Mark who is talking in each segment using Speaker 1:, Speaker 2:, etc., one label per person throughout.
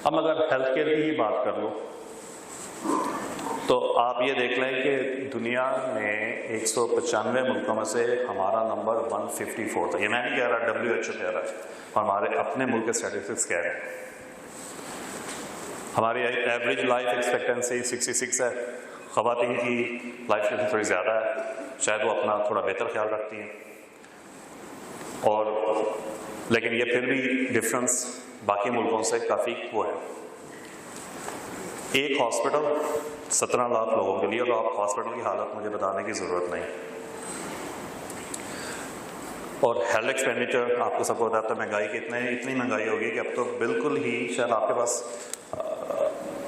Speaker 1: اب اگر health care کی ہی بات کر لو تو آپ یہ دیکھ لیں کہ دنیا میں 195 ملکوں میں سے ہمارا نمبر 154 تھا. یہ میں نہیں کہہ رہا, WHO کہہ رہا ہے, ہمارے اپنے ملک کے اسٹیٹسٹکس کہہ رہے ہیں. ہماری ایوریج لائف ایکسپیکٹنسی 66 ہے. خواتین کی لائف ایکسپیکٹنسی تھوڑی زیادہ ہے, شاید وہ اپنا تھوڑا بہتر خیال رکھتی ہیں, اور لیکن یہ پھر بھی ڈفرینس باقی ملکوں سے کافی وہ ہے. ایک ہاسپٹل 17 لاکھ لوگوں کے لیے, اور آپ ہاسپٹل کی حالت مجھے بتانے کی ضرورت نہیں. اور ہیلتھ ایکسپینڈیچر آپ کو سب کو بتاتا ہے مہنگائی اتنی مہنگائی ہوگی کہ اب تو بالکل ہی شاید آپ کے پاس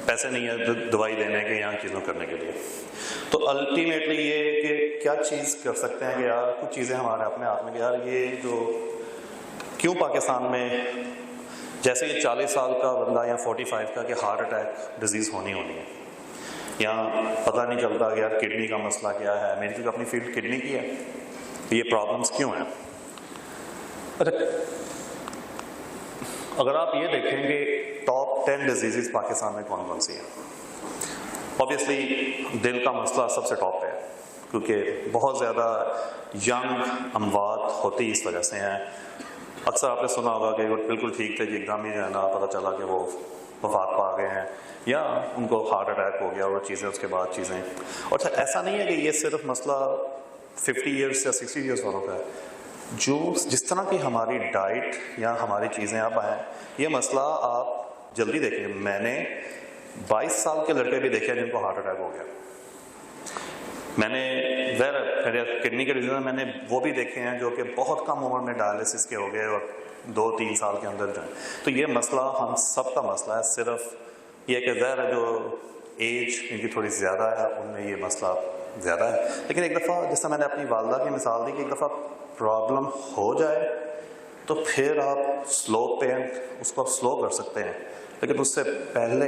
Speaker 1: پیسے نہیں ہیں دوائی دینے کے یا چیزوں کرنے کے لیے. تو الٹیمیٹلی یہ کہ کیا چیز کر سکتے ہیں کہ یار کچھ چیزیں ہمارے اپنے ہاتھ میں کہ یار یہ جو کیوں پاکستان میں جیسے یہ 40 سال کا بندہ یا 45 کا کہ ہارٹ اٹیک ڈیزیز ہونی ہے, یا پتہ نہیں چلتا کہ یار کڈنی کا مسئلہ کیا ہے. میری کیونکہ اپنی فیلڈ کڈنی کی ہے, یہ پرابلمس کیوں ہیں. اگر آپ یہ دیکھیں کہ ٹاپ 10 ڈیزیزز پاکستان میں کون کون سی ہیں, اوبیسلی دل کا مسئلہ سب سے ٹاپ پہ ہے, کیونکہ بہت زیادہ ینگ اموات ہوتی اس وجہ سے ہیں. اکثر آپ نے سنا ہوگا کہ وہ بالکل ٹھیک تھے, ایک دم ہی جو ہے نا پتہ چلا کہ وہ وفات پا گئے ہیں, یا ان کو ہارٹ اٹیک ہو گیا اور وہ چیزیں اس کے بعد چیزیں. اور ایسا نہیں ہے کہ یہ صرف مسئلہ 50 ایئرس یا 60 ایئرس والوں کا ہے. جو جس طرح کی ہماری ڈائٹ یا ہماری چیزیں اب ہیں, یہ مسئلہ آپ جلدی دیکھیں. میں نے 22 سال کے لڑکے بھی دیکھے جن کو ہارٹ اٹیک ہو گیا. میں نے کڈنی کے ریزن میں نے وہ بھی دیکھے ہیں جو کہ بہت کم عمر میں ڈائلسس کے ہو گئے اور 2-3 سال کے اندر جو ہے. تو یہ مسئلہ ہم سب کا مسئلہ ہے. صرف یہ کہ ظاہر ہے جو ایج ان کی تھوڑی زیادہ ہے ان میں یہ مسئلہ زیادہ ہے. لیکن ایک دفعہ جس طرح میں نے اپنی والدہ کی مثال دی کہ ایک دفعہ پرابلم ہو جائے تو پھر آپ سلو پہ اس کو سلو کر سکتے ہیں, لیکن اس سے پہلے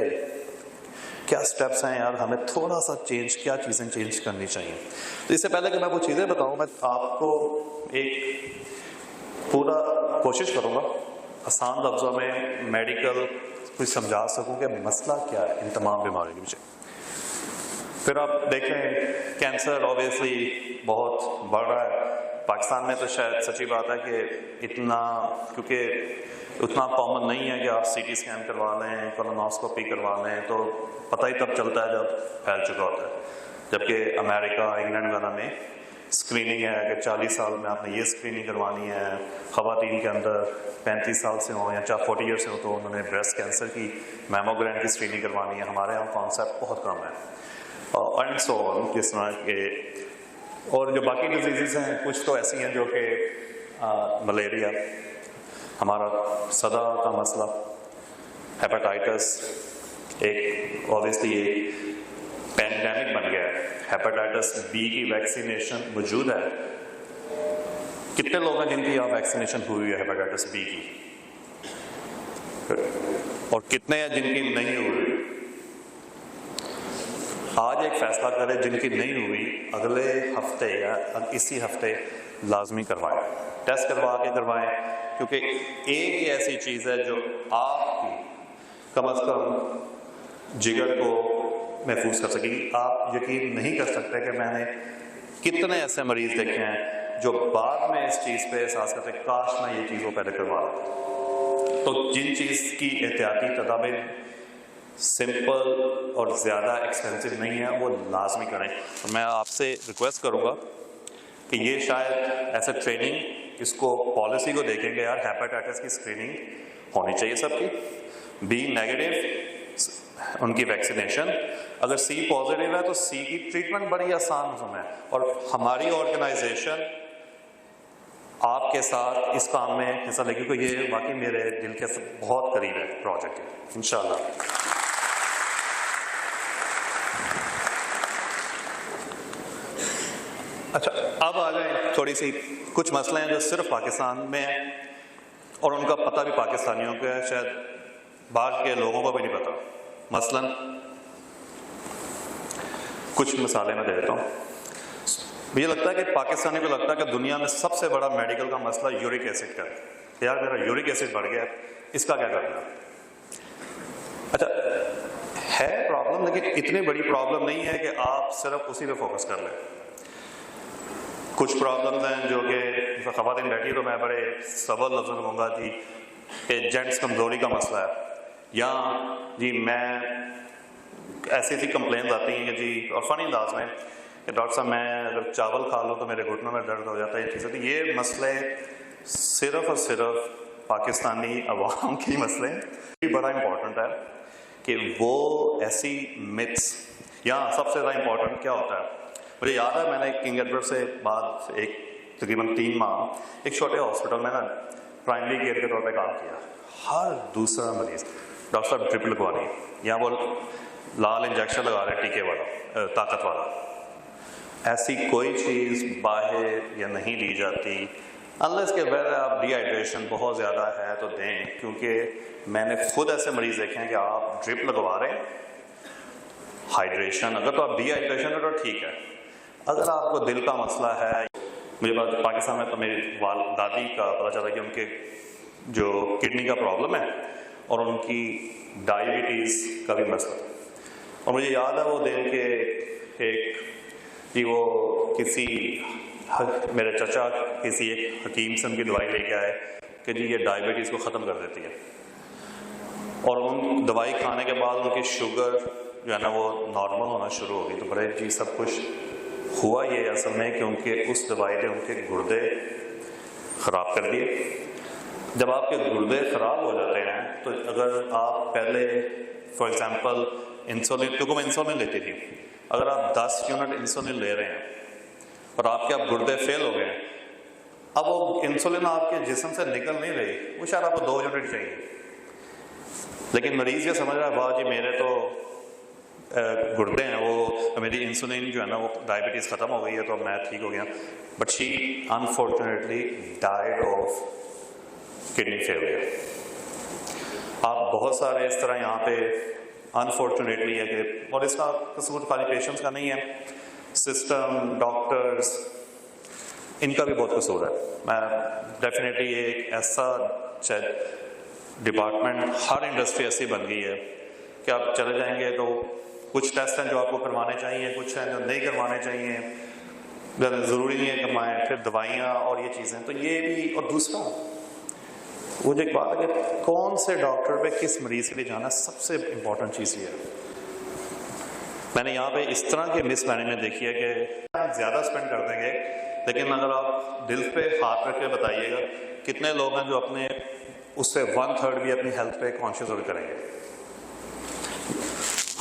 Speaker 1: کیا سٹیپس ہیں یار, ہمیں تھوڑا سا کیا چیزیں چینج کرنی چاہیے. تو اس سے پہلے کہ میں وہ چیزیں بتاؤں, میں آپ کو ایک پورا کوشش کروں گا آسان لفظوں میں میڈیکل کچھ سمجھا سکوں کہ مسئلہ کیا ہے ان تمام بیماریوں کے پیچھے. پھر آپ دیکھیں کینسر اوبیسلی بہت بڑھ رہا ہے پاکستان میں. تو شاید سچی بات ہے کہ کیونکہ اتنا کامن نہیں ہے کہ آپ CT اسکین کروا لیں, کولونوسکوپی کروا لیں, تو پتہ ہی تب چلتا ہے جب پھیل چکا ہوتا ہے. جبکہ امریکہ انگلینڈ وغیرہ میں اسکریننگ ہے کہ 40 سال میں آپ نے یہ اسکریننگ کروانی ہے. خواتین کے اندر 35 سال سے ہوں یا 40 ایئر سے ہوں تو انہوں نے بریسٹ کینسر کی میموگرام کی اسکریننگ کروانی ہے. ہمارے یہاں کانسیپٹ بہت کم ہے. اینڈ سو جس طرح کے اور جو باقی ڈیزیزز ہیں کچھ تو ایسی ہیں جو کہ ملیریا, ہمارا صدا کا مسئلہ, ہیپاٹائٹس ایک اوبیسلی ایک پینڈیمک بن گیا ہے. ہیپاٹائٹس بی کی ویکسینیشن موجود ہے. کتنے لوگ ہیں جن کی آپ ویکسینیشن ہوئی ہے ہیپاٹائٹس بی کی, اور کتنے ہیں جن کی نہیں ہوئی. آج ایک فیصلہ کریں جن کی نہیں ہوئی اگلے ہفتے یا اسی ہفتے لازمی کروائیں, ٹیسٹ کروا کے کروائیں, کیونکہ ایک ہی ایسی چیز ہے جو آپ کی کم از کم جگر کو محفوظ کر سکے گی. آپ یقین نہیں کر سکتے کہ میں نے کتنے ایسے مریض دیکھے ہیں جو بعد میں اس چیز پہ احساس کرتے کاش میں یہ چیز وہ پہلے کروا لیتا. تو جن چیز کی احتیاطی تدابیر سمپل اور زیادہ ایکسپینسو نہیں ہے وہ لازمی کریں. میں آپ سے ریکویسٹ کروں گا کہ یہ شاید ایسے ٹریننگ اس کو پالیسی کو دیکھیں گے یار ہیپاٹائٹس کی اسکریننگ ہونی چاہیے سب کی. بی نیگیٹو ان کی ویکسینیشن, اگر سی پازیٹیو ہے تو سی کی ٹریٹمنٹ بڑی آسان ہے. اور ہماری آرگنائزیشن آپ کے ساتھ اس کام میں حصہ لے گی, کیونکہ یہ واقعی میرے دل کے بہت قریب ہے پروجیکٹ انشاءاللہ. اچھا, اب آ جائیں تھوڑی سی کچھ مسئلے ہیں جو صرف پاکستان میں ہیں اور ان کا پتہ بھی پاکستانیوں کو ہے, شاید باہر کے لوگوں کو بھی نہیں پتا. مثلاً کچھ مثالیں میں دے دیتا ہوں. مجھے لگتا ہے کہ پاکستانی کو لگتا ہے کہ دنیا میں سب سے بڑا میڈیکل کا مسئلہ یورک ایسڈ کا ہے. یار میرا یورک ایسڈ بڑھ گیا, اس کا کیا کرنا ہے. اچھا ہے پرابلم، لیکن اتنی بڑی پرابلم نہیں ہے کہ آپ صرف اسی پہ فوکس کر لیں. کچھ پرابلمز ہیں جو کہ خواتین بیٹھی تو میں بڑے سبل لفظوں میں کہوں گا جی کہ جینٹس کمزوری کا مسئلہ ہے، یا جی میں ایسی ایسی کمپلینز آتی ہیں کہ جی، اور فنی انداز میں کہ ڈاکٹر صاحب میں اگر چاول کھا لوں تو میرے گھٹنوں میں درد ہو جاتا ہے. یہ چیزیں، یہ مسئلے صرف اور صرف پاکستانی عوام کے مسئلے ہیں. یہ بڑا امپورٹنٹ ہے کہ وہ ایسی متس، یا سب سے زیادہ امپورٹنٹ کیا ہوتا ہے. مجھے یاد ہے میں نے کنگ ایڈورڈ سے بعد ایک تقریباً 3 ماہ ایک چھوٹے ہاسپٹل میں نا پرائمری کیئر کے طور پہ کام کیا. ہر دوسرا مریض ڈاکٹر صاحب ڈرپ لگوا رہی ہے، یا وہ لال انجیکشن لگا رہے ہیں ٹیکے والا، طاقت والا. ایسی کوئی چیز باہر یا نہیں لی جاتی انلیس کے ویسے آپ ڈی ہائیڈریشن بہت زیادہ ہے تو دیں، کیونکہ میں نے خود ایسے مریض دیکھے ہیں کہ آپ ڈرپ لگوا رہے ہیں، ہائیڈریشن اگر تو آپ ڈی ہائیڈریشن ہے تو ٹھیک ہے. اگر آپ کو دل کا مسئلہ ہے، مجھے پاکستان میں تو میری دادی کا پتہ چلا کہ ان کے جو کڈنی کا پرابلم ہے اور ان کی ڈائبٹیز کا بھی مسئلہ. اور مجھے یاد ہے وہ دن کے ایک جی وہ کسی میرے چچا کسی ایک حکیم سے ان کی دوائی لے کے آئے کہ جی یہ ڈائبٹیز کو ختم کر دیتی ہے، اور ان دوائی کھانے کے بعد ان کی شوگر جو ہے نا وہ نارمل ہونا شروع ہو گئی. تو بڑے جی سب کچھ ہوا یہ اصل میں کیونکہ اس دوائی نے ان کے گردے خراب کر دیے. جب آپ کے گردے خراب ہو جاتے ہیں تو اگر آپ پہلے فار ایگزامپل انسولین، کیونکہ میں انسولین لیتی تھی، اگر آپ 10 یونٹ انسولین لے رہے ہیں اور آپ کے اب گردے فیل ہو گئے ہیں، اب وہ انسولین آپ کے جسم سے نکل نہیں رہی، وہ شاید آپ کو 2 یونٹ چاہیے. لیکن مریض یہ سمجھ رہا ہے واہ جی میرے تو گردے ہیں، وہ میری انسولین جو ہے نا وہ ڈائبٹیز ختم ہو گئی ہے تو میں ٹھیک ہو گیا. But she unfortunately died of kidney failure. آپ بہت سارے اس طرح یہاں پہ انفارچونیٹلی ہے کہ، اور اس کا قصور خالی پیشنٹس کا نہیں ہے، سسٹم، ڈاکٹرز، ان کا بھی بہت قصور ہے. میں ڈیفینیٹلی ایک ایسا ڈپارٹمنٹ، ہر انڈسٹری ایسی بن گئی ہے کہ آپ چلے جائیں گے تو کچھ ٹیسٹ ہیں جو آپ کو کروانے چاہیے، کچھ ہیں جو نہیں کروانے چاہیے، ضروری نہیں ہے کروائیں. پھر دوائیاں اور یہ چیزیں، تو یہ بھی. اور دوسرا وہ جو ایک بات ہے کہ کون سے ڈاکٹر پہ کس مریض کے لیے جانا، سب سے امپورٹنٹ چیز یہ ہے. میں نے یہاں پہ اس طرح کے مس مینجمنٹ دیکھی ہے کہ زیادہ اسپینڈ کر دیں گے، لیکن اگر آپ دل پہ ہاتھ رکھ کے بتائیے گا کتنے لوگ ہیں جو اپنے اس سے 1/3 بھی اپنی ہیلتھ پہ کانشیس ہو کے کریں گے.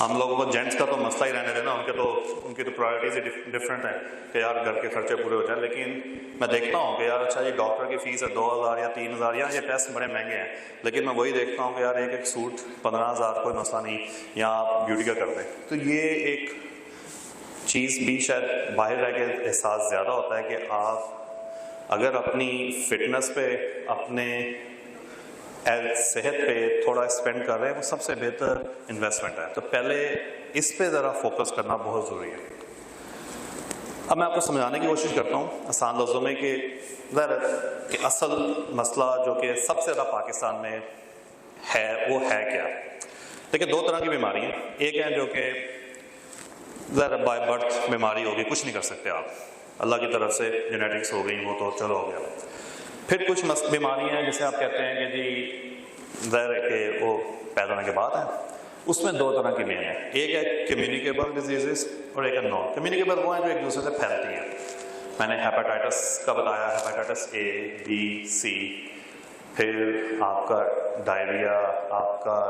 Speaker 1: ہم لوگوں کو جینٹس کا تو مسئلہ ہی رہنے دینا، ان کی تو پرائرٹیز ہی ڈفرینٹ ہیں کہ یار گھر کے خرچے پورے ہو جائیں. لیکن میں دیکھتا ہوں کہ یار اچھا جی ڈاکٹر کی فیس ہے 2000 یا 3000، یا یہ ٹیسٹ بڑے مہنگے ہیں، لیکن میں وہی دیکھتا ہوں کہ یار ایک سوٹ 15000 کوئی مسئلہ نہیں، یا آپ بیوٹی کا کر دیں. تو یہ ایک چیز بھی شاید باہر رہ کے احساس زیادہ ہوتا ہے کہ آپ اگر اپنی فٹنس پہ، اپنے صحت پہ تھوڑا اسپینڈ کر رہے ہیں، وہ سب سے بہتر انویسٹمنٹ ہے. تو پہلے اس پہ ذرا فوکس کرنا بہت ضروری ہے. اب میں آپ کو سمجھانے کی کوشش کرتا ہوں آسان لفظوں میں کہ اصل مسئلہ جو کہ سب سے زیادہ پاکستان میں ہے وہ ہے کیا. دیکھیں 2 طرح کی بیماری ہیں. ایک ہے جو کہ ظاہر بائی برتھ بیماری ہوگی، کچھ نہیں کر سکتے آپ، اللہ کی طرف سے جینیٹکس ہو گئی، وہ تو چلو ہو گیا. پھر کچھ بیماریاں ہیں جسے آپ کہتے ہیں کہ جی ظاہر ہے کہ وہ پیدا ہونے کے بعد ہیں. اس میں 2 طرح کی بیماریاں ہیں. ایک ہے کمیونیکیبل ڈیزیزز اور ایک ہے نان کمیونیکیبل. وہ ہیں جو ایک دوسرے سے پھیلتی ہیں. میں نے ہیپاٹائٹس کا بتایا، ہیپاٹائٹس اے، بی، سی. پھر آپ کا ڈائریا، آپ کا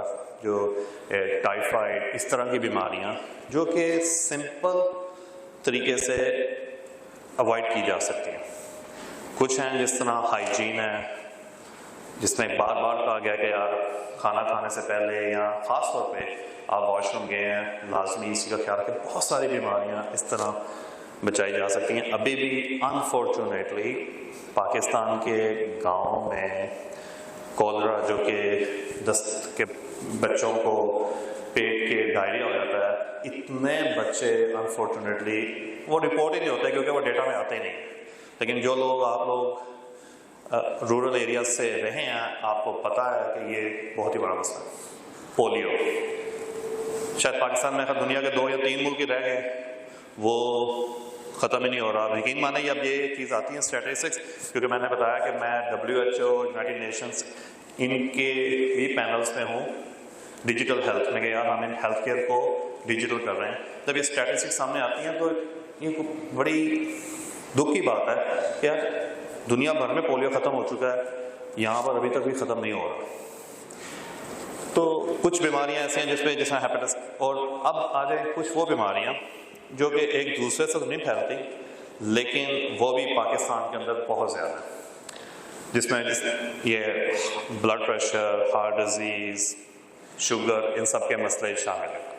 Speaker 1: جو ٹائیفائڈ، اس طرح کی بیماریاں جو کہ سمپل طریقے سے اوائڈ کی جا سکتی ہیں. کچھ ہیں جس طرح ہائیجین ہے، جس میں بار بار کہا گیا کہ یار کھانا کھانے سے پہلے یا خاص طور پہ آپ واش روم گئے ہیں، لازمی اسی کا خیال رکھیں. بہت ساری بیماریاں اس طرح بچائی جا سکتی ہیں. ابھی بھی انفارچونیٹلی پاکستان کے گاؤں میں کولرا، جو کہ دست کے بچوں کو پیٹ کے ڈائریا ہو جاتا ہے، اتنے بچے انفارچونیٹلی وہ رپورٹ ہی نہیں ہوتے کیونکہ وہ ڈیٹا میں آتے ہی نہیں. لیکن جو لوگ آپ لوگ رورل ایریاز سے رہے ہیں، آپ کو پتہ ہے کہ یہ بہت ہی بڑا مسئلہ ہے. پولیو شاید پاکستان میں دنیا کے 2 یا 3 ملک ہی رہ گئے، وہ ختم ہی نہیں ہو رہا. یقین مانے اب یہ چیز آتی ہے اسٹیٹسٹکس، کیونکہ میں نے بتایا کہ میں WHO یونائٹیڈ نیشنز ان کے بھی پینلز میں ہوں ڈیجیٹل ہیلتھ میں، کہ یار ہم ان ہیلتھ کیئر کو ڈیجیٹل کر رہے ہیں. جب یہ اسٹیٹسٹکس سامنے آتی ہیں تو یہ بڑی دکھ کی بات ہے کہ یار دنیا بھر میں پولیو ختم ہو چکا ہے، یہاں پر ابھی تک بھی ختم نہیں ہو رہا. تو کچھ بیماریاں ایسی ہیں جیسے ہیپیٹس، اور اب آ جائیں کچھ وہ بیماریاں جو کہ ایک دوسرے سے تو نہیں پھیلتی لیکن وہ بھی پاکستان کے اندر بہت زیادہ ہیں، جس میں یہ blood pressure, heart disease, sugar, ان سب کے مسئلے شامل ہیں.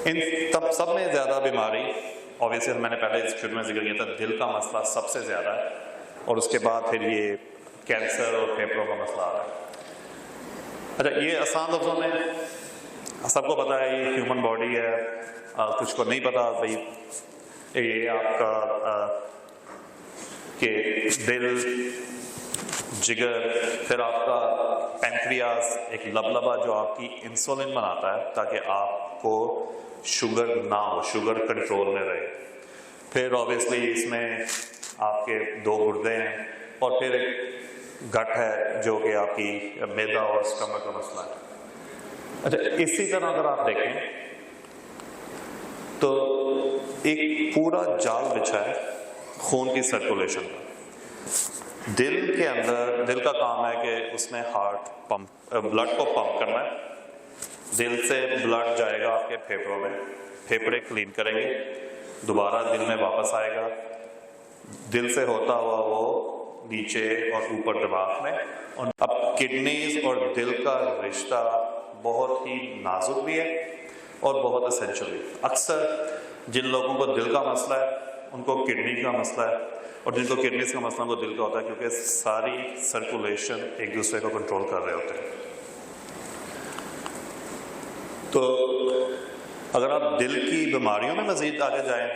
Speaker 1: ان سب میں زیادہ بیماری اوبیسلی میں نے پہلے شروع میں ذکر کیا تھا، دل کا مسئلہ سب سے زیادہ ہے، اور اس کے بعد پھر یہ کینسر اور پھیپھڑوں کا مسئلہ آ رہا ہے. اچھا، یہ آسان لفظوں میں سب کو پتا ہے یہ ہیومن باڈی ہے، کچھ کو نہیں پتا بھائی یہ آپ کا کہ دل، جگر، پھر آپ کا پینکریاس، ایک لبلبا جو آپ کی انسولین بناتا ہے تاکہ آپ کو شوگر نہ ہو، شوگر کنٹرول میں رہے. پھر اوبیسلی اس میں آپ کے 2 گردے ہیں، اور پھر ایک گٹ ہے جو کہ آپ کی معدہ اور اسٹمک کا مسئلہ ہے. اچھا، اسی طرح اگر آپ دیکھیں تو ایک پورا جال بچھا ہے خون کی سرکولیشن کا. دل کے اندر دل کا کام ہے کہ اس نے بلڈ کو پمپ کرنا ہے. دل سے بلڈ جائے گا آپ کے پھیپھڑوں میں، پھیپھڑے کلین کریں گے، دوبارہ دل میں واپس آئے گا، دل سے ہوتا ہوا وہ نیچے اور اوپر دماغ میں. اور اب کڈنیز اور دل کا رشتہ بہت ہی نازک بھی ہے اور بہت اسینشل بھی. اکثر جن لوگوں کو دل کا مسئلہ ہے ان کو کڈنی کا مسئلہ ہے، اور جن کو کڈنیز کا مسئلہ وہ دل کا ہوتا ہے، کیونکہ ساری سرکولیشن ایک دوسرے کو کنٹرول کر رہے ہوتے ہیں. تو اگر آپ دل کی بیماریوں میں مزید آگے جائیں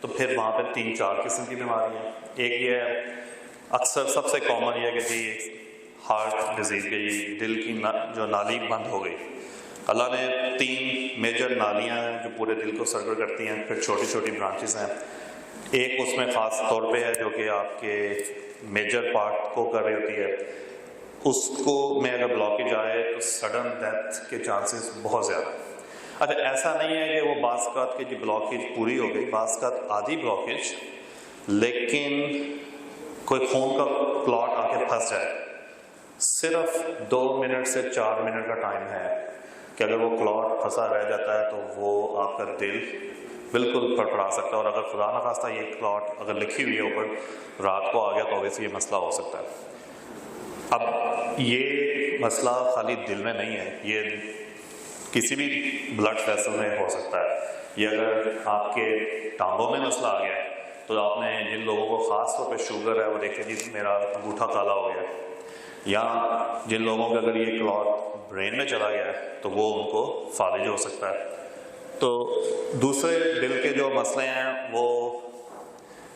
Speaker 1: تو پھر وہاں پہ 3-4 قسم کی بیماریاں ہیں. ایک یہ ہے اکثر سب سے کامن یہ ہے کہ جی ہارٹ ڈیزیز کے، یہ دل کی جو نالی بند ہو گئی. اللہ نے 3 میجر نالیاں ہیں جو پورے دل کو سرکل کرتی ہیں، پھر چھوٹی چھوٹی برانچز ہیں. ایک اس میں خاص طور پہ ہے جو کہ آپ کے میجر پارٹ کو کر رہی ہوتی ہے، اس کو میں اگر بلاکیج آئے تو سڈن ڈیتھ کے چانسز بہت زیادہ ہیں. اچھا، ایسا نہیں ہے کہ وہ بعض اوقات کی جو بلاکیج پوری ہو گئی، بعض اوقات آدھی بلاکیج، لیکن کوئی خون کا کلاٹ آ کے پھنس جائے، صرف 2 منٹ سے 4 منٹ کا ٹائم ہے کہ اگر وہ کلاٹ پھنسا رہ جاتا ہے تو وہ آپ کا دل بالکل پڑپڑا سکتا ہے. اور اگر خدا نخواستہ یہ کلاٹ اگر لکھی ہوئی ہے اوپر رات کو آ گیا تو ویسے یہ مسئلہ ہو سکتا ہے. اب یہ مسئلہ خالی دل میں نہیں ہے، یہ کسی بھی بلڈ ویسل میں ہو سکتا ہے. یہ اگر آپ کے ٹانگوں میں مسئلہ آ گیا ہے تو آپ نے جن لوگوں کو خاص طور پہ شوگر ہے وہ دیکھتے ہیں جی میرا انگوٹھا کالا ہو گیا ہے، یا جن لوگوں کے اگر یہ کلاٹ برین میں چلا گیا ہے تو وہ ان کو فالج ہو سکتا ہے. تو دوسرے دل کے جو مسئلے ہیں وہ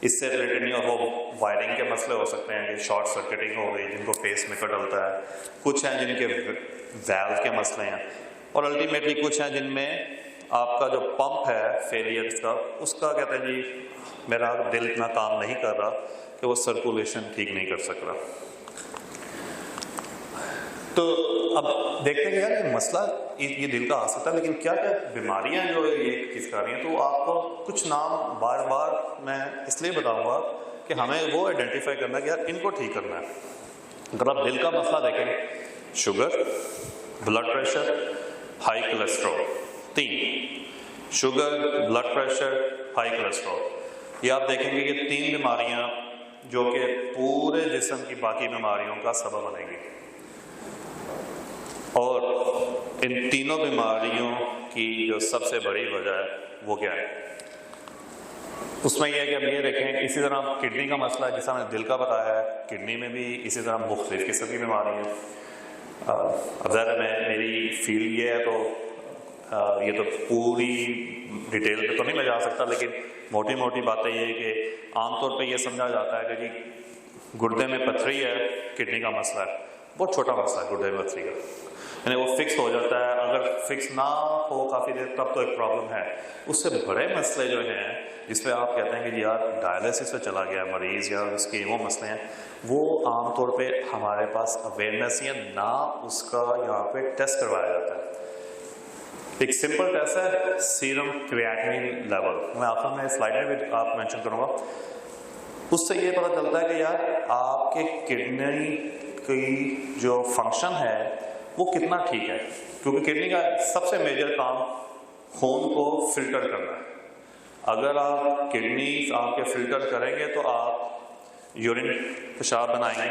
Speaker 1: اس سے ریلیٹڈ نہیں، اور وہ وائرنگ کے مسئلے ہو سکتے ہیں کہ شارٹ سرکٹنگ ہو گئی جن کو پیس میکر ڈلتا ہے، کچھ ہیں جن کے ویلو کے مسئلے ہیں، اور الٹیمیٹلی کچھ ہیں جن میں آپ کا جو پمپ ہے فیلئر کا، اس کا کہتے ہیں جی میرا دل اتنا کام نہیں کر رہا کہ وہ سرکولیشن ٹھیک نہیں کر سک رہا. تو اب دیکھتے ہیں کہ یار یہ مسئلہ یہ دل کا آ سکتا ہے، لیکن کیا کیا بیماریاں جو یہ کس کر رہی ہیں. تو آپ کو کچھ نام بار بار میں اس لیے بتاؤں گا کہ ہمیں وہ آئیڈینٹیفائی کرنا ہے کہ یار ان کو ٹھیک کرنا ہے. اگر آپ دل کا مسئلہ دیکھیں، sugar, blood pressure, high cholesterol, 3 sugar, blood pressure, high cholesterol, یہ آپ دیکھیں گے کہ 3 بیماریاں جو کہ پورے جسم کی باقی بیماریوں کا سبب بنیں گی. اور ان تینوں بیماریوں کی جو سب سے بڑی وجہ ہے وہ کیا ہے؟ اس میں یہ ہے کہ اب یہ دیکھیں، اسی طرح کڈنی کا مسئلہ ہے، جیسا میں نے دل کا بتایا ہے، کڈنی میں بھی اسی طرح مختلف قسم کی بیماری ہیں. اب ظاہر ہے میری فیلڈ یہ ہے تو یہ تو پوری ڈیٹیل پہ تو نہیں میں جا سکتا، لیکن موٹی موٹی باتیں یہ ہے کہ عام طور پہ یہ سمجھا جاتا ہے کہ جی گردے میں پتھری ہے، کڈنی کا مسئلہ ہے. بہت چھوٹا مسئلہ ہے گردے میں پتھری کا، یعنی وہ فکس ہو جاتا ہے، اگر فکس نہ ہو کافی دیر تب تو ایک پرابلم ہے۔ اس سے بڑے مسئلے جو ہیں جس پہ آپ کہتے ہیں کہ یار ڈائلیسس پہ چلا گیا مریض یا اس کے وہ مسئلے ہیں، وہ عام طور پہ ہمارے پاس اویئرنیس یا نہ اس کا یہاں پہ ٹیسٹ کروایا جاتا ہے۔ ایک سمپل ٹیسٹ ہے سیرم کریاٹنین لیول، میں آخر میں سلائڈ میں بھی آپ مینشن کروں گا۔ اس سے یہ پتہ چلتا ہے کہ یار آپ کے کڈنی کی جو فنکشن ہے وہ کتنا ٹھیک ہے، کیونکہ کڈنی کا سب سے میجر کام خون کو فلٹر کرنا ہے۔ اگر آپ کڈنی آپ کے فلٹر کریں گے تو آپ یورین پیشاب بنائیں گے۔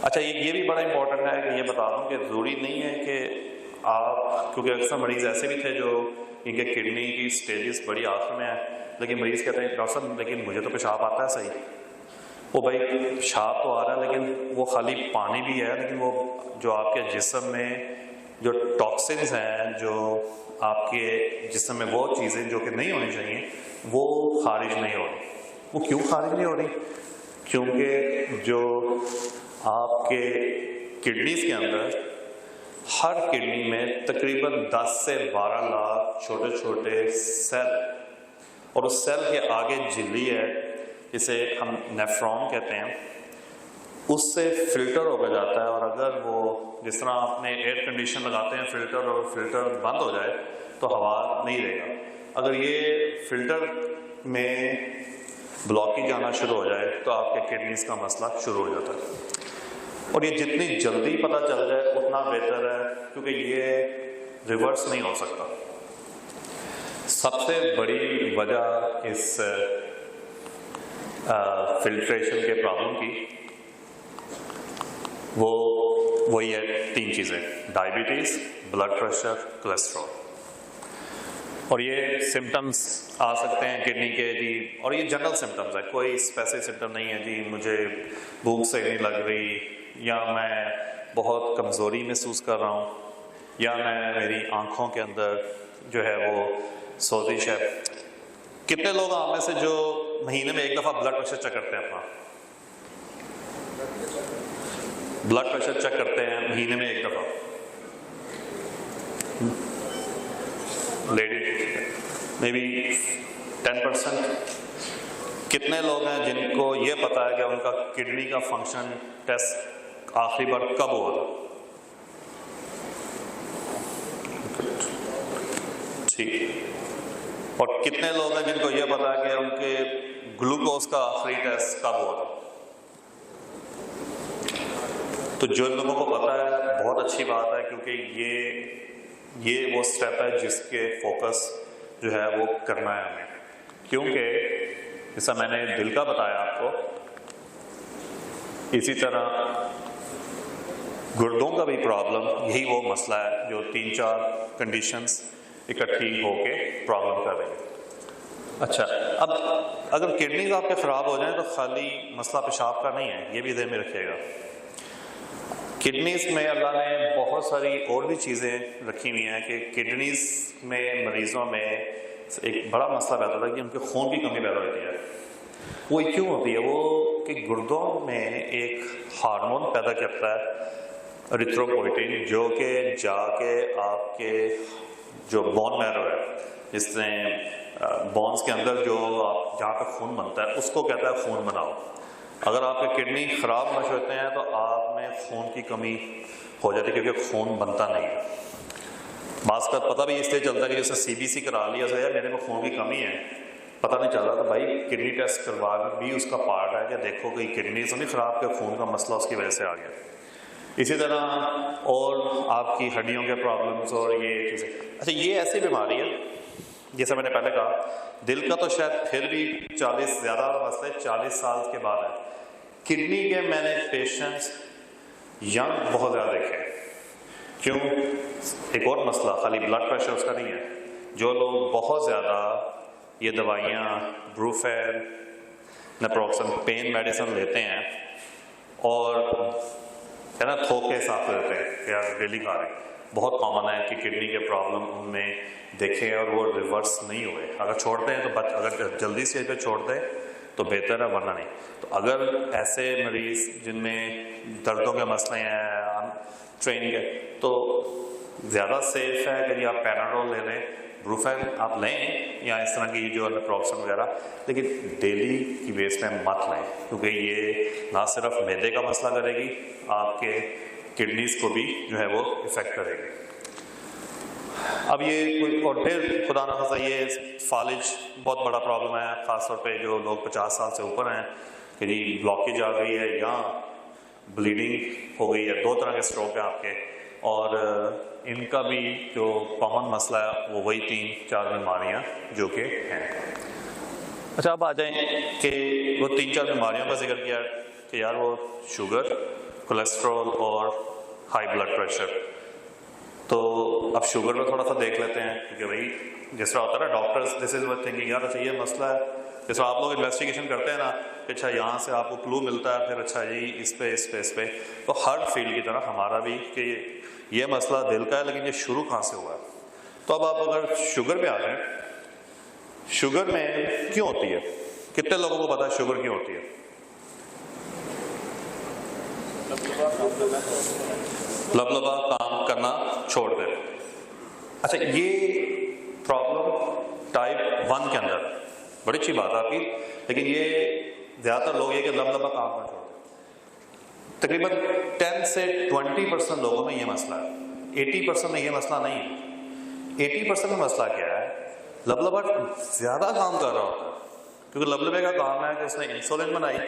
Speaker 1: اچھا یہ بھی بڑا امپورٹنٹ ہے کہ یہ بتا دوں کہ ضروری نہیں ہے کہ آپ، کیونکہ اکثر مریض ایسے بھی تھے جو ان کے کڈنی کی سٹیجز بڑی آخر میں ہیں، لیکن مریض کہتے ہیں ڈاکٹر صاحب لیکن مجھے تو پیشاب آتا ہے صحیح۔ وہ بھائی پیشاب تو آ رہا ہے لیکن وہ خالی پانی بھی ہے، لیکن وہ جو آپ کے جسم میں جو ٹاکسنز ہیں، جو آپ کے جسم میں وہ چیزیں جو کہ نہیں ہونی چاہیے وہ خارج نہیں ہو رہی۔ وہ کیوں خارج نہیں ہو رہی؟ کیونکہ جو آپ کے کڈنیز کے اندر، ہر کڈنی میں تقریباً 10 سے 12 لاکھ چھوٹے چھوٹے سیل، اور اس سیل کے آگے جھلی ہے جسے ہم نیفرون کہتے ہیں، اس سے فلٹر ہو کے جاتا ہے۔ اور اگر وہ جس طرح آپ نے ایئر کنڈیشن لگاتے ہیں فلٹر، اور فلٹر بند ہو جائے تو ہوا نہیں رہے گا۔ اگر یہ فلٹر میں بلاکی جانا شروع ہو جائے تو آپ کے کڈنیز کا مسئلہ شروع ہو جاتا ہے، اور یہ جتنی جلدی پتہ چل جائے اتنا بہتر ہے، کیونکہ یہ ریورس نہیں ہو سکتا۔ سب سے بڑی وجہ اس فلٹریشن کے پرابلم کی وہی ہے 3 چیزیں: ڈائبٹیز، بلڈ پریشر، کولیسٹرول۔ اور یہ سمٹمز آ سکتے ہیں کڈنی کے جی، اور یہ جنرل سمٹمز ہے، کوئی اسپیسیفک سمٹم نہیں ہے جی مجھے بھوک سے نہیں لگ رہی، یا میں بہت کمزوری محسوس کر رہا ہوں، یا میری آنکھوں کے اندر جو ہے وہ سوزش ہے۔ کتنے لوگ آپ میں سے جو مہینے میں ایک دفعہ بلڈ پریشر چیک کرتے ہیں؟ اپنا بلڈ پریشر چیک کرتے ہیں مہینے میں ایک دفعہ؟ لیڈی میں بی 10%۔ کتنے لوگ ہیں جن کو یہ پتا ہے کہ ان کا کڈنی کا فنکشن ٹیسٹ آخری بار کب ہوا تھا؟ ٹھیک۔ اور کتنے لوگ ہیں جن کو یہ پتا ہے کہ ان کے گلوکوز کا آخری ٹیسٹ کب ہوا تھا؟ تو جو لوگوں کو پتا ہے بہت اچھی بات ہے، کیونکہ یہ وہ سٹیپ ہے جس کے فوکس جو ہے وہ کرنا ہے ہمیں، کیونکہ جیسا میں نے دل کا بتایا آپ کو، اسی طرح گردوں کا بھی پرابلم یہی وہ مسئلہ ہے جو 3-4 کنڈیشنز اکٹھی ہو کے پرابلم کر رہی ہیں۔ اچھا، اب اگر کڈنیز آپ کے خراب ہو جائیں تو خالی مسئلہ پیشاب کا نہیں ہے، یہ بھی ذہن میں رکھیے گا۔ کڈنیز میں اللہ نے بہت ساری اور بھی چیزیں رکھی ہوئی ہیں کہ کڈنیز میں مریضوں میں ایک بڑا مسئلہ پیدا ہوتا ہے کہ ان کے خون کی کمی پیدا ہوتی ہے۔ وہ کیوں ہوتی ہے؟ وہ کہ گردوں میں ایک ہارمون پیدا کرتا ہے ایریتھروپوئٹن، جو کہ جا کے آپ کے جو بون میرو ہے، جس طرح بونز کے اندر جو آپ جہاں پہ خون بنتا ہے اس کو کہتا ہے خون بناؤ۔ اگر آپ کے کڈنی خراب نش ہوتے ہیں تو آپ میں خون کی کمی ہو جاتی ہے، کیونکہ خون بنتا نہیں ہے۔ بعض کا پتہ بھی اس لیے چلتا ہے کہ جیسے سی بی سی کرا لیا ہے میرے میں خون کی کمی ہے، پتہ نہیں چل رہا، تو بھائی کڈنی ٹیسٹ کروا بھی اس کا پارٹ ہے کہ دیکھو کہ کڈنی تو نہیں خراب، کہ خون کا مسئلہ اس کی وجہ سے آ گیا۔ اسی طرح اور آپ کی ہڈیوں کے پرابلمس اور یہ چیزیں۔ اچھا، یہ ایسی بیماری ہے جیسے میں نے پہلے کہا، دل کا تو شاید پھر بھی 40 زیادہ مسئلے 40 سال کے بعد ہے۔ کڈنی کے میں نے پیشنٹس ینگ بہت زیادہ دیکھے۔ کیوں؟ ایک اور مسئلہ خالی بلڈ پریشر اس کا نہیں ہے، جو لوگ بہت زیادہ یہ دوائیاں بروفین، نیپروکسن، پین میڈیسن لیتے ہیں اور ہے نا تھوک کے حساب سے دیتے ہیں کہ یار ڈیلی کھا رہے ہیں، بہت کامن ہے کہ کڈنی کے پرابلم ان میں دیکھیں اور وہ ریورس نہیں ہوئے۔ اگر چھوڑتے ہیں تو اگر جلدی سے پہ چھوڑ دیں تو بہتر ہے، ورنہ نہیں۔ تو اگر ایسے مریض جن میں دردوں کے مسئلے ہیں ٹریننگ ہے، تو زیادہ سیف ہے کہ جی آپ پیناڈول لے لیں، بروفین آپ لیں یا اس طرح کی جو نپروکسن وغیرہ، لیکن ڈیلی کی بیس میں مت لیں، کیونکہ یہ نہ صرف معدے کا مسئلہ کرے گی، آپ کے کڈنیز کو بھی جو ہے وہ افیکٹ کرے گی۔ اب یہ کوئی اور پھر خدا نخواستہ یہ فالج بہت بڑا پرابلم ہے، خاص طور پہ جو لوگ 50 سال سے اوپر ہیں کہ جی بلاکیج آ گئی ہے یا بلیڈنگ ہو گئی ہے، 2 طرح کے سٹروک ہیں آپ کے، اور ان کا بھی جو کامن مسئلہ ہے وہ وہی 3-4 بیماریاں جو کہ ہیں۔ اچھا اب آ جائیں کہ وہ 3-4 بیماریوں کا ذکر کیا کہ یار وہ شوگر، کولیسٹرول اور ہائی بلڈ پریشر۔ تو اب شوگر میں تھوڑا سا دیکھ لیتے ہیں، کیونکہ بھائی جس طرح ہوتا ہے نا ڈاکٹرز دس از تھنکنگ یار اچھا یہ مسئلہ ہے، جس طرح آپ لوگ انویسٹیگیشن کرتے ہیں نا کہ اچھا یہاں سے آپ کو کلو ملتا ہے، پھر اچھا جی اس پہ، تو ہر فیلڈ کی طرح ہمارا بھی کہ یہ مسئلہ دل کا ہے، لیکن یہ شروع کہاں سے ہوا ہے۔ تو اب آپ اگر شوگر پہ آ جائیں، شوگر میں کیوں ہوتی ہے؟ کتنے لوگوں کو پتا ہے شوگر کیوں ہوتی ہے؟ لبلبا کام کرنا چھوڑ دے۔ اچھا یہ پرابلم ٹائپ 1 کے اندر بڑی اچھی بات ہے آپ کی، لیکن یہ زیادہ تر لوگ یہ کہ لبلبا کام کرنا چھوڑ دے۔ تقریباً 10 سے 20% لوگوں میں یہ مسئلہ ہے، 80% میں یہ مسئلہ نہیں ہے۔ 80% میں مسئلہ کیا ہے؟ لبلبا زیادہ کام کر رہا ہوتا ہے، کیونکہ لبلبے کا کام ہے کہ اس نے انسولین بنائی،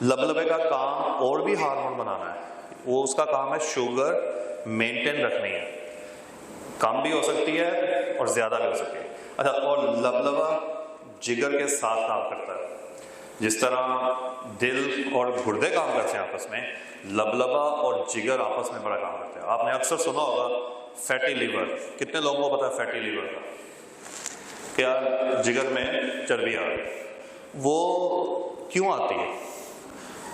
Speaker 1: لبلبے کا کام اور بھی ہارمون بنانا ہے، وہ اس کا کام ہے شوگر مینٹین رکھنی ہے، کم بھی ہو سکتی ہے اور زیادہ بھی ہو سکتی ہے۔ اچھا اور لبلبا جگر کے ساتھ کام کرتا ہے، جس طرح دل اور گردے کام کرتے ہیں آپس میں، لبلبا اور جگر آپس میں بڑا کام کرتے ہیں۔ آپ نے اکثر سنا ہوگا فیٹی لیور، کتنے لوگوں کو پتا ہے فیٹی لیور کا؟ کیا جگر میں چربی آ رہی، وہ کیوں آتی ہے؟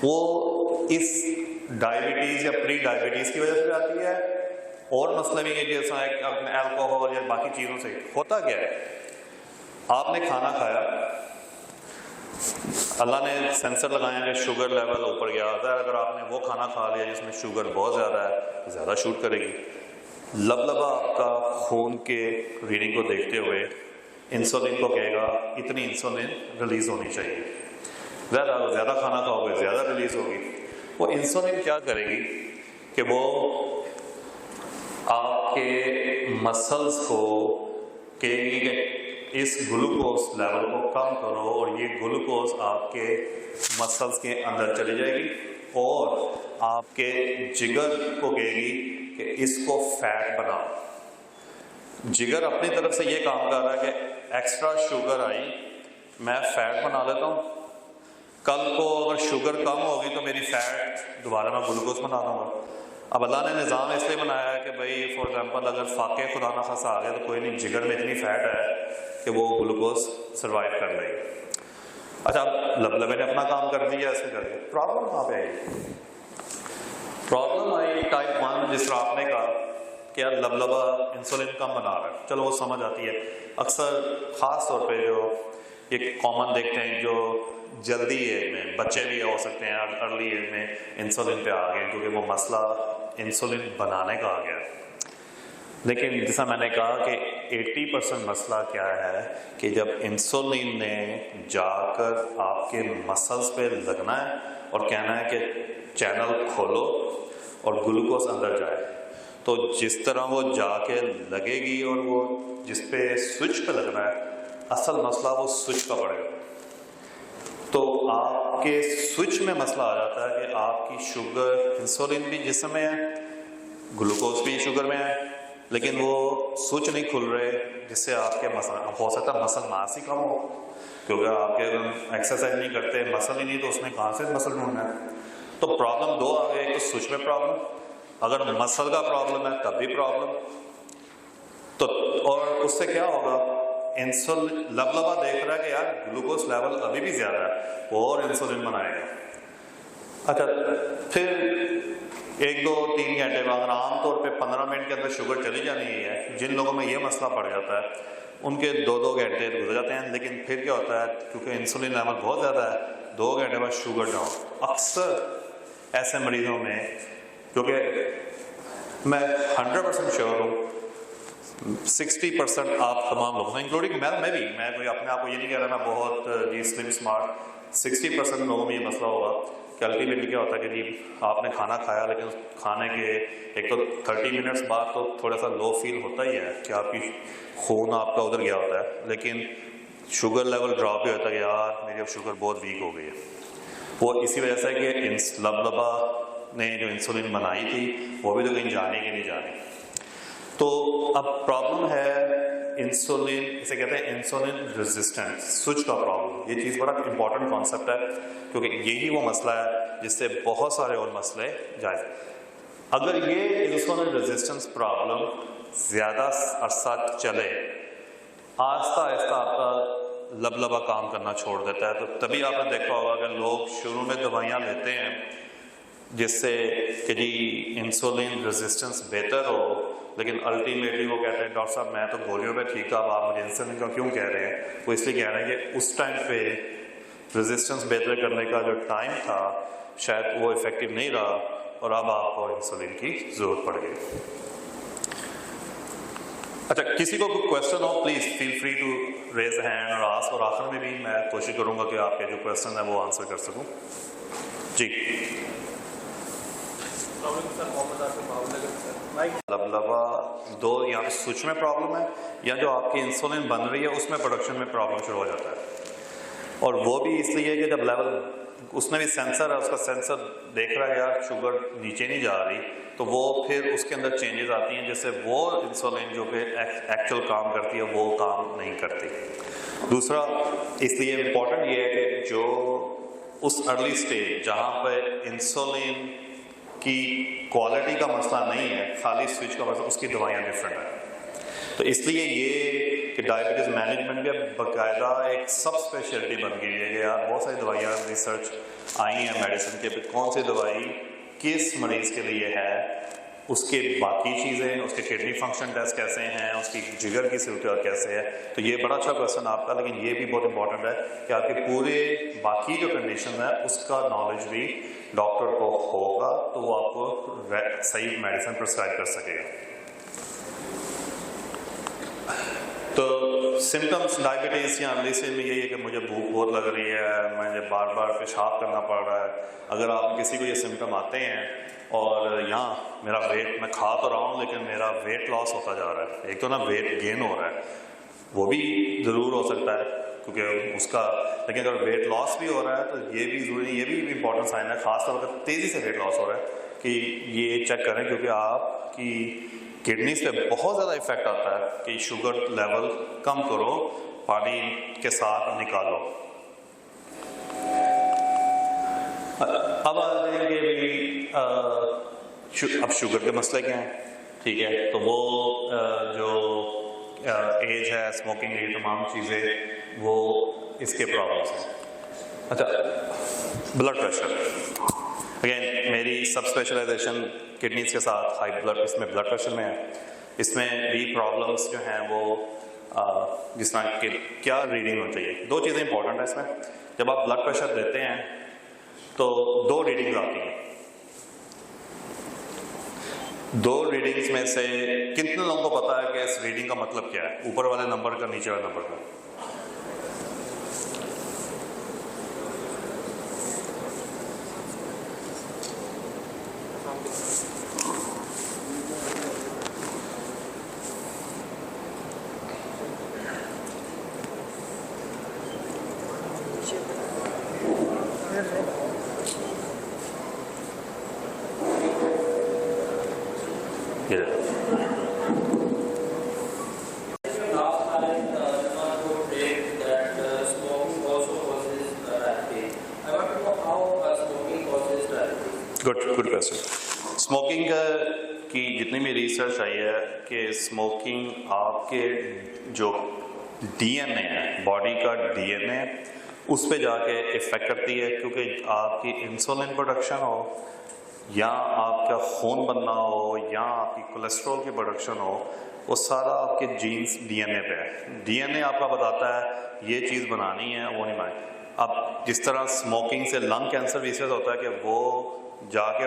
Speaker 1: وہ اس ڈائبٹیز یا پری ڈائبٹیز کی وجہ سے آتی ہے، اور مسئلہ بھی ہے جیسا الکوہول یا باقی چیزوں سے۔ ہوتا کیا ہے؟ آپ نے کھانا کھایا، اللہ نے سینسر لگایا کہ شوگر لیول اوپر گیا ہوتا ہے، اگر آپ نے وہ کھانا کھا لیا جس میں شوگر بہت زیادہ ہے، زیادہ شوٹ کرے گی۔ لبلبا آپ کا خون کے ریڈنگ کو دیکھتے ہوئے انسولین کو کہے گا اتنی انسولین ریلیز ہونی چاہیے، زیادہ کھانا کھاؤ گے زیادہ ریلیز ہوگی۔ وہ انسولین کیا کرے گی کہ وہ آپ کے مسلز کو کہے گی کہ اس گلوکوز لیول کو کم کرو، اور یہ گلوکوز آپ کے مسلز کے اندر چلی جائے گی، اور آپ کے جگر کو کہے گی کہ اس کو فیٹ بناؤ۔ جگر اپنی طرف سے یہ کام کر رہا ہے کہ ایکسٹرا شوگر آئی، میں فیٹ بنا لیتا ہوں، کل کو اگر شوگر کم ہوگی تو میری فیٹ دوبارہ میں گلوکوز بنا دوں گا۔ اب اللہ نے نظام اس لیے بنایا ہے کہ بھائی فار ایگزامپل اگر فاقے خدا نخواستہ آ گیا تو کوئی نہیں، جگر میں اتنی فیٹ ہے کہ وہ گلوکوز سروائیو کر لے گی۔ اچھا اب لبلبے نے اپنا کام کر دیا، ایسے کر دیا، پرابلم کہاں پہ آئی؟ پرابلم آئی ٹائپ 1، جس طرح آپ نے کہا کہ یار لبلبا انسولین کم بنا رہا ہے، چلو وہ سمجھ آتی ہے۔ اکثر خاص طور پہ جو ایک کامن دیکھتے ہیں جو جلدی ایج میں بچے بھی ہو سکتے ہیں، ارلی ایج میں انسولین پہ آ گئے کیونکہ وہ مسئلہ انسولین بنانے کا آ گیا۔ لیکن جیسا میں نے کہا کہ 80% مسئلہ کیا ہے کہ جب انسولین نے جا کر آپ کے مسلز پہ لگنا ہے اور کہنا ہے کہ چینل کھولو اور گلوکوز اندر جائے، تو جس طرح وہ جا کے لگے گی اور وہ جس پہ سوئچ پہ لگنا ہے، اصل مسئلہ وہ سوئچ کا پڑے گا۔ تو آپ کے سوئچ میں مسئلہ آ جاتا ہے کہ آپ کی شوگر، انسولین بھی جسم میں ہے، گلوکوز بھی شوگر میں ہے، لیکن وہ سوئچ نہیں کھل رہے، جس سے آپ کے مسل، ہو سکتا ہے مسل ماس ہی کم ہو، کیونکہ آپ کے اگر ایکسرسائز نہیں کرتے، مسل ہی نہیں، تو اس نے کہاں سے مسل ڈھونڈنا ہے؟ تو پرابلم 2 آ گئے، ایک تو سوئچ میں پرابلم، اگر مسل کا پرابلم ہے تب بھی پرابلم، تو اور اس سے کیا ہوگا؟ انسولین لبلبا دیکھ رہا ہے کہ یار گلوکوز لیول ابھی بھی زیادہ ہے، وہ اور انسولین بنائے گا۔ اچھا پھر 1-2-3 گھنٹے بعد، عام طور پہ 15 منٹ کے اندر شوگر چلی جانی ہے۔ جن لوگوں میں یہ مسئلہ پڑ جاتا ہے ان کے 2 گھنٹے گزر جاتے ہیں، لیکن پھر کیا ہوتا ہے کیونکہ انسولین لیول بہت زیادہ ہے 2 گھنٹے بعد شوگر ڈاؤن. اکثر ایسے مریضوں میں، کیونکہ میں 100% شیور ہوں 60% آپ تمام لوگوں میں انکلوڈنگ میں کوئی اپنے آپ کو یہ نہیں کہہ رہا میں بہت سلم اسمارٹ، 60% لوگوں میں یہ مسئلہ ہوگا کہ الٹیمیٹلی کیا ہوتا ہے کہ جی آپ نے کھانا کھایا لیکن کھانے کے ایک تو 30 منٹس بعد تو تھوڑا سا لو فیل ہوتا ہی ہے کہ آپ کی خون آپ کا ادھر گیا ہوتا ہے، لیکن شوگر لیول ڈراپ ہی ہوتا ہے کہ یار میری اب شوگر بہت ویک ہو گئی ہے. وہ اسی وجہ سے کہ لبلبا نے جو انسولین بنائی تھی وہ بھی تو کہیں جانے کی نہیں جانی. تو اب پرابلم ہے انسولین، اسے کہتے ہیں انسولین ریزسٹنس سوئچ کا پرابلم. یہ چیز بڑا امپورٹنٹ کانسیپٹ ہے کیونکہ یہی وہ مسئلہ ہے جس سے بہت سارے اور مسئلے جائز. اگر یہ انسولین ریزسٹنس پرابلم زیادہ عرصہ چلے، آہستہ آہستہ آپ کا لبلبا کام کرنا چھوڑ دیتا ہے، تو تبھی آپ نے دیکھا ہوگا کہ لوگ شروع میں دوائیاں لیتے ہیں جس سے کہ جی انسولین ریزسٹنس بہتر ہو، لیکن الٹیمیٹلی وہ کہتے ہیں ڈاکٹر صاحب میں تو گولیوں پہ ٹھیک تھا، اب آپ مجھے انسولین کا کیوں کہہ رہے ہیں؟ وہ اس لیے کہہ رہے ہیں کہ اس ٹائم پہ ریزسٹنس بہتر کرنے کا جو ٹائم تھا شاید وہ افیکٹو نہیں رہا اور اب آپ کو انسولین کی ضرورت پڑ گئی. اچھا، کسی کو کوئی کویشچن ہو please feel free to raise a hand اور آسک، اور آخر میں بھی میں کوشش کروں گا کہ آپ کے جو کویشچن ہے وہ آنسر کر سکوں. جی لبلبا 2 یا سوئچ میں پرابلم ہے یا جو آپ کی انسولین بن رہی ہے اس میں پروڈکشن میں پرابلم شروع ہو جاتا ہے، اور وہ بھی اس لیے کہ جب لیول اس میں بھی سینسر ہے، اس کا سینسر دیکھ رہا ہے یار شوگر نیچے نہیں جا رہی، تو وہ پھر اس کے اندر چینجز آتی ہیں جس سے وہ انسولین جو کہ ایکچوئل کام کرتی ہے وہ کام نہیں کرتی. دوسرا اس لیے امپورٹنٹ یہ ہے کہ جو اس ارلی سٹیج جہاں پہ انسولین کی کوالٹی کا مسئلہ نہیں ہے، خالی سوئچ کا مسئلہ، اس کی دوائیاں ڈفرینٹ ہیں. تو اس لیے یہ کہ ڈائبٹیز مینجمنٹ میں باقاعدہ ایک سب اسپیشلٹی بن گئی ہے کہ یار بہت ساری دوائیاں ریسرچ آئی ہیں میڈیسن کے، کون سی دوائی کس مریض کے لیے ہے، اس کے باقی چیزیں، اس کے کڈنی فنکشن ٹیسٹ کیسے ہیں، اس کی جگر کی صورت کیسے ہے. تو یہ بڑا اچھا کویشچن آپ کا، لیکن یہ بھی بہت امپورٹنٹ ہے کہ آپ کے پورے باقی جو کنڈیشن ہے اس کا نالج بھی ڈاکٹر کو ہوگا تو وہ آپ کو صحیح میڈیسن پرسکرائب کر سکے گا. تو سمٹمس ڈائبٹیز یا انلیسی میں یہی ہے کہ مجھے بھوک بہت لگ رہی ہے، مجھے بار بار پیشاب کرنا پڑ رہا ہے. اگر آپ کسی کو یہ سمٹم آتے ہیں اور یہاں میرا ویٹ، میں کھا تو رہا ہوں لیکن میرا ویٹ لاس ہوتا جا رہا ہے، ایک تو نا ویٹ گین ہو رہا ہے، وہ بھی ضرور ہو سکتا ہے کیونکہ اس کا، لیکن اگر ویٹ لاس بھی ہو رہا ہے تو یہ بھی ضروری، یہ بھی امپورٹنٹ سائن ہے، خاص طور پر تیزی سے ویٹ لاس ہو رہا ہے کہ یہ چیک کریں کیونکہ آپ کی کڈنیز پہ بہت زیادہ افیکٹ آتا ہے کہ شوگر لیول کم کرو، پانی کے ساتھ نکالو. اب آ جائیں گے اب شوگر کے مسئلے کیا ہیں، ٹھیک ہے. تو وہ جو ایج ہے، اسموکنگ، یہ تمام چیزیں وہ اس کے پرابلمس ہیں. اچھا، بلڈ پریشر، اگین میری سب اسپیشلائزیشن کڈنیز کے ساتھ ہائی بلڈ، اس میں بلڈ پریشر میں ہے. اس میں بھی پرابلمس جو ہیں وہ جس طرح کہ کیا ریڈنگ ہونی چاہیے. 2 چیزیں امپورٹنٹ ہیں اس میں. جب آپ بلڈ پریشر دیتے ہیں تو 2 ریڈنگز آتی ہیں. 2 ریڈنگز میں سے کتنے لوگوں کو پتا ہے کہ اس ریڈنگ کا مطلب کیا ہے، اوپر والے نمبر کا، نیچے والے نمبر کا؟ Good question. اسموکنگ کی جتنی بھی ریسرچ آئی ہے کہ اسموکنگ آپ کے جو ڈی این اے ہے، باڈی کا ڈی این اے، اس پہ جا کے افیکٹ کرتی ہے کیونکہ آپ کی انسولین پروڈکشن ہو یا آپ کا خون بننا ہو یا آپ کی کولیسٹرول کی پروڈکشن ہو، وہ سارا آپ کے جینز ڈی این اے پہ ہے. ڈی این اے آپ کا بتاتا ہے یہ چیز بنانی ہے، وہ نہیں بنانی. اب جس طرح اسموکنگ سے لنگ کینسر بھی اس سے ہوتا ہے کہ وہ جا کے